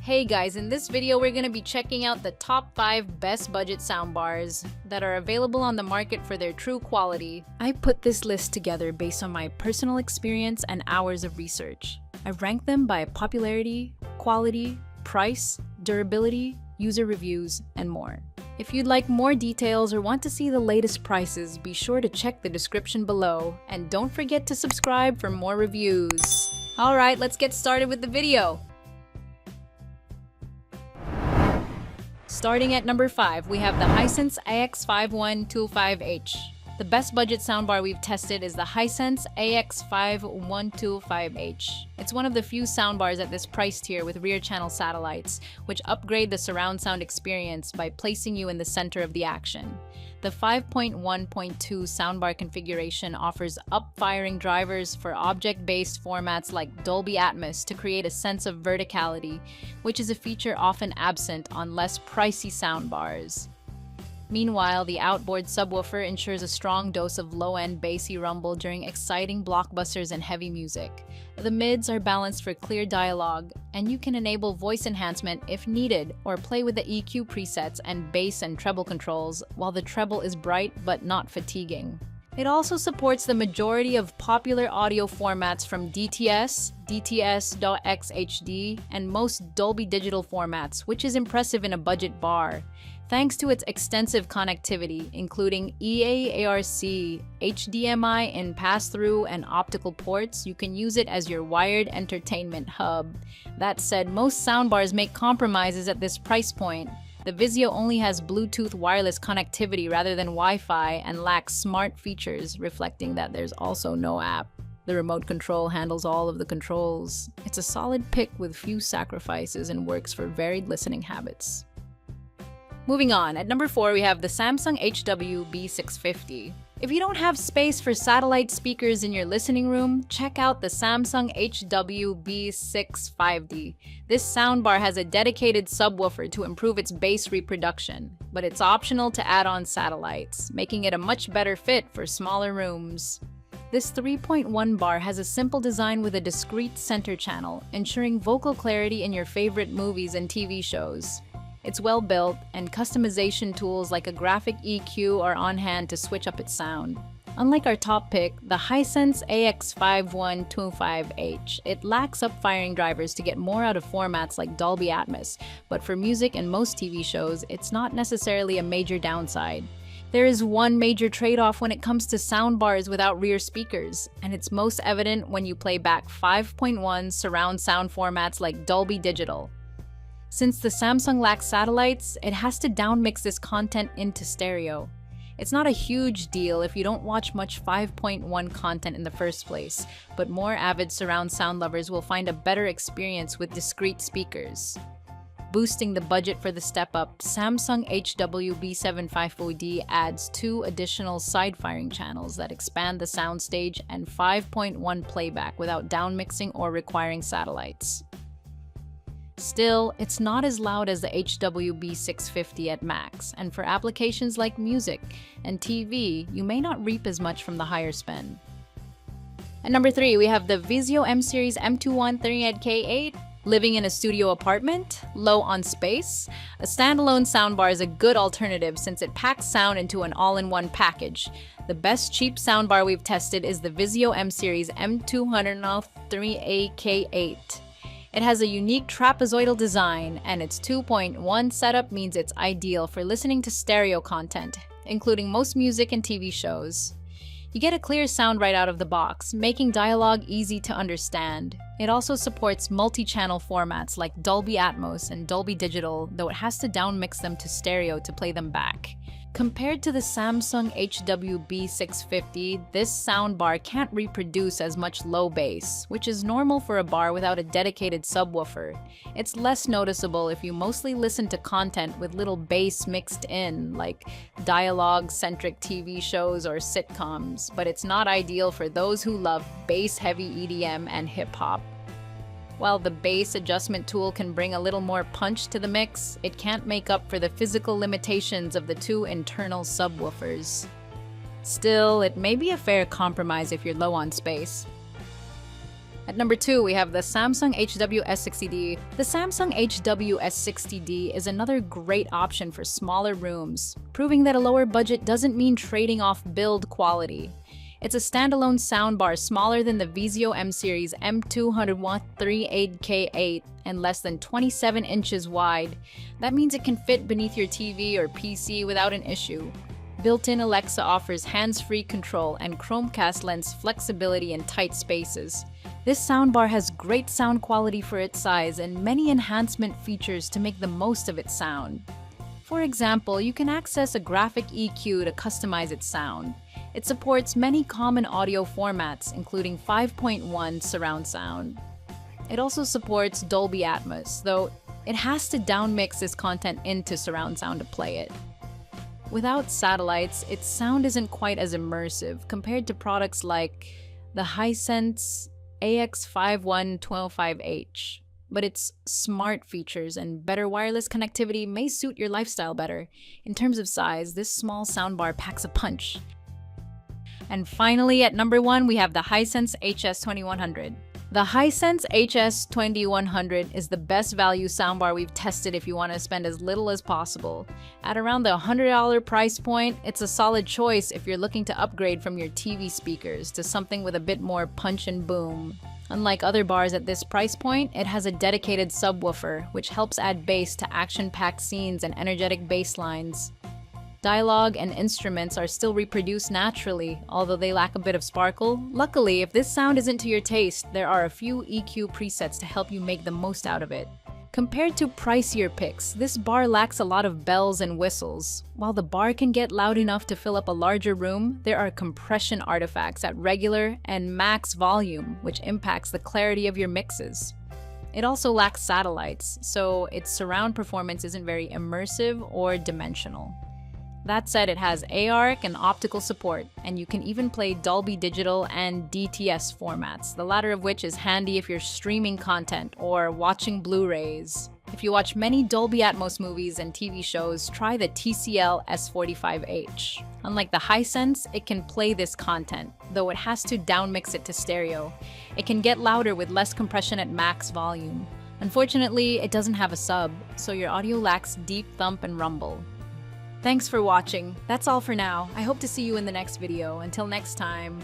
Hey guys, in this video we're going to be checking out the top 5 best budget soundbars that are available on the market for their true quality. I put this list together based on my personal experience and hours of research. I ranked them by popularity, quality, price, durability, user reviews, and more. If you'd like more details or want to see the latest prices, be sure to check the description below, and don't forget to subscribe for more reviews. Alright, let's get started with the video. Starting at number 5, we have the Hisense AX5125H. The best budget soundbar we've tested is the Hisense AX5125H. It's one of the few soundbars at this price tier with rear channel satellites, which upgrade the surround sound experience by placing you in the center of the action. The 5.1.2 soundbar configuration offers up-firing drivers for object-based formats like Dolby Atmos to create a sense of verticality, which is a feature often absent on less pricey soundbars. Meanwhile, the outboard subwoofer ensures a strong dose of low-end bassy rumble during exciting blockbusters and heavy music. The mids are balanced for clear dialogue, and you can enable voice enhancement if needed, or play with the EQ presets and bass and treble controls, while the treble is bright but not fatiguing. It also supports the majority of popular audio formats from DTS, DTS.XHD, and most Dolby Digital formats, which is impressive in a budget bar. Thanks to its extensive connectivity, including EA/ARC, HDMI in pass-through and optical ports, you can use it as your wired entertainment hub. That said, most soundbars make compromises at this price point. The Vizio only has Bluetooth wireless connectivity rather than Wi-Fi and lacks smart features, reflecting that there's also no app. The remote control handles all of the controls. It's a solid pick with few sacrifices and works for varied listening habits. Moving on, at number 4 we have the Samsung HW-B650. If you don't have space for satellite speakers in your listening room, check out the Samsung HW-B650. This soundbar has a dedicated subwoofer to improve its bass reproduction, but it's optional to add on satellites, making it a much better fit for smaller rooms. This 3.1 bar has a simple design with a discrete center channel, ensuring vocal clarity in your favorite movies and TV shows. It's well built, and customization tools like a graphic EQ are on hand to switch up its sound. Unlike our top pick, the Hisense AX5125H, it lacks up-firing drivers to get more out of formats like Dolby Atmos, but for music and most TV shows, it's not necessarily a major downside. There is one major trade-off when it comes to soundbars without rear speakers, and it's most evident when you play back 5.1 surround sound formats like Dolby Digital. Since the Samsung lacks satellites, it has to downmix this content into stereo. It's not a huge deal if you don't watch much 5.1 content in the first place, but more avid surround sound lovers will find a better experience with discrete speakers. Boosting the budget for the step-up, Samsung HW-B750D adds 2 additional side-firing channels that expand the soundstage and 5.1 playback without downmixing or requiring satellites. Still, it's not as loud as the HW-B650 at max, and for applications like music and TV, you may not reap as much from the higher spend. At number 3, we have the Vizio M-Series M2100K8. Living in a studio apartment? Low on space? A standalone soundbar is a good alternative since it packs sound into an all-in-one package. The best cheap soundbar we've tested is the Vizio M-Series M2100K8. It has a unique trapezoidal design, and its 2.1 setup means it's ideal for listening to stereo content, including most music and TV shows. You get a clear sound right out of the box, making dialogue easy to understand. It also supports multi-channel formats like Dolby Atmos and Dolby Digital, though it has to downmix them to stereo to play them back. Compared to the Samsung HW-B650, this soundbar can't reproduce as much low bass, which is normal for a bar without a dedicated subwoofer. It's less noticeable if you mostly listen to content with little bass mixed in, like dialogue-centric TV shows or sitcoms, but it's not ideal for those who love bass-heavy EDM and hip-hop. While the bass adjustment tool can bring a little more punch to the mix, it can't make up for the physical limitations of the 2 internal subwoofers. Still, it may be a fair compromise if you're low on space. At number 2, we have the Samsung HWS60D. The Samsung HWS60D is another great option for smaller rooms, proving that a lower budget doesn't mean trading off build quality. It's a standalone soundbar smaller than the Vizio M-Series M210038K8 and less than 27 inches wide. That means it can fit beneath your TV or PC without an issue. Built-in Alexa offers hands-free control and Chromecast lends flexibility in tight spaces. This soundbar has great sound quality for its size and many enhancement features to make the most of its sound. For example, you can access a graphic EQ to customize its sound. It supports many common audio formats, including 5.1 surround sound. It also supports Dolby Atmos, though it has to downmix this content into surround sound to play it. Without satellites, its sound isn't quite as immersive compared to products like the Hisense AX5125H. But its smart features and better wireless connectivity may suit your lifestyle better. In terms of size, this small soundbar packs a punch. And finally, at number 1, we have the Hisense HS2100. The Hisense HS2100 is the best value soundbar we've tested if you want to spend as little as possible. At around the $100 price point, it's a solid choice if you're looking to upgrade from your TV speakers to something with a bit more punch and boom. Unlike other bars at this price point, it has a dedicated subwoofer, which helps add bass to action-packed scenes and energetic bass lines. Dialogue and instruments are still reproduced naturally, although they lack a bit of sparkle. Luckily, if this sound isn't to your taste, there are a few EQ presets to help you make the most out of it. Compared to pricier picks, this bar lacks a lot of bells and whistles. While the bar can get loud enough to fill up a larger room, there are compression artifacts at regular and max volume, which impacts the clarity of your mixes. It also lacks satellites, so its surround performance isn't very immersive or dimensional. That said, it has ARC and optical support, and you can even play Dolby Digital and DTS formats, the latter of which is handy if you're streaming content or watching Blu-rays. If you watch many Dolby Atmos movies and TV shows, try the TCL S45H. Unlike the Hisense, it can play this content, though it has to downmix it to stereo. It can get louder with less compression at max volume. Unfortunately, it doesn't have a sub, so your audio lacks deep thump and rumble. Thanks for watching. That's all for now. I hope to see you in the next video. Until next time.